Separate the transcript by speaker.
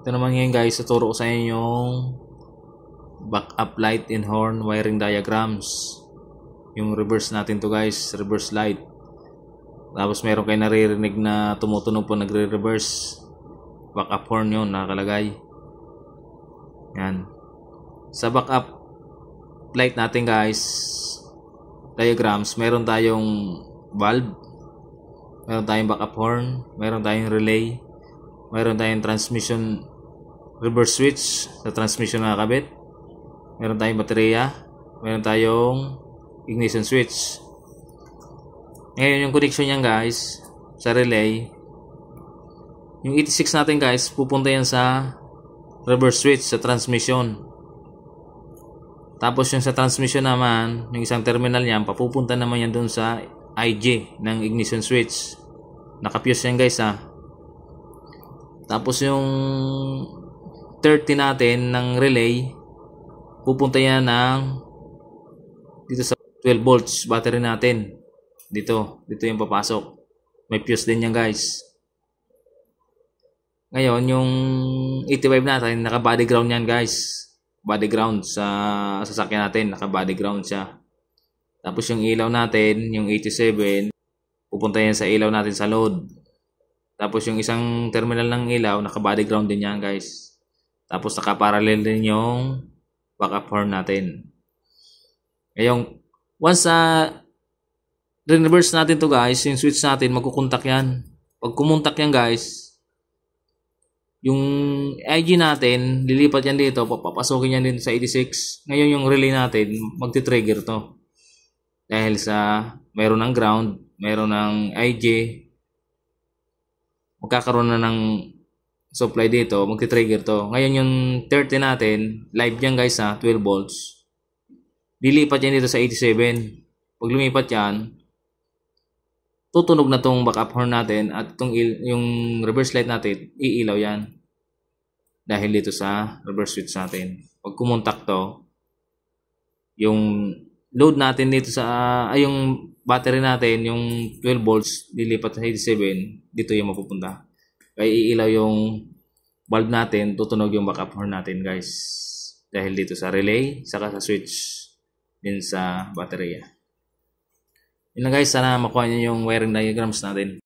Speaker 1: Ito naman ngayon guys, tuturo ko sa inyo yung backup light and horn wiring diagrams. Yung reverse natin to guys, reverse light. Tapos meron kayo naririnig na tumutunog po nagre-reverse. Backup horn yun, nakakalagay. Yan. Sa backup light natin guys, diagrams, meron tayong bulb, meron tayong backup horn, meron tayong relay, meron tayong transmission reverse switch sa transmission na nakakabit, meron tayong baterya, meron tayong ignition switch. Ngayon yung connection niyan guys sa relay, yung 86 natin guys pupunta yan sa reverse switch sa transmission. Tapos yung sa transmission naman, yung isang terminal niyan papupunta naman yan doon sa IG ng ignition switch. Nakapiyos yan guys ha. Tapos yung 30 natin ng relay pupunta yan ng dito sa 12 volts battery natin. Dito yung papasok. May fuse din yan guys. Ngayon yung 85 natin naka body ground yan guys. Body ground sa sasakyan natin, naka body ground siya. Tapos yung ilaw natin, yung 87 pupunta yan sa ilaw natin sa load. Tapos yung isang terminal ng ilaw naka body ground din yan guys. Tapos naka-parallel din yung backup horn natin. Ngayong once reverse natin to guys, yung switch natin magkukontak yan. Pag kumontak yan guys, yung IG natin lilipat yan dito, papasokin yan din sa 86. Ngayon yung relay natin magti-trigger to. Dahil sa mayroon ng ground, mayroon ng IG, magkakaroon na ng supply dito, magti-trigger to. Ngayon yung 30 natin, live yan guys ha, 12 volts. Lilipat yan dito sa 87. Pag lumipat yan, tutunog na tong backup horn natin at yung reverse light natin, iilaw yan. Dahil dito sa reverse switch natin. Pag kumontak to, yung load natin dito sa, yung battery natin, yung 12 volts, lilipat sa 87, dito yung mapupunta. Kaya iilaw yung bulb natin, tutunog yung backup horn natin guys. Dahil dito sa relay, saka sa switch, din sa baterya. Yun lang guys, sana makuha nyo yung wiring diagrams natin.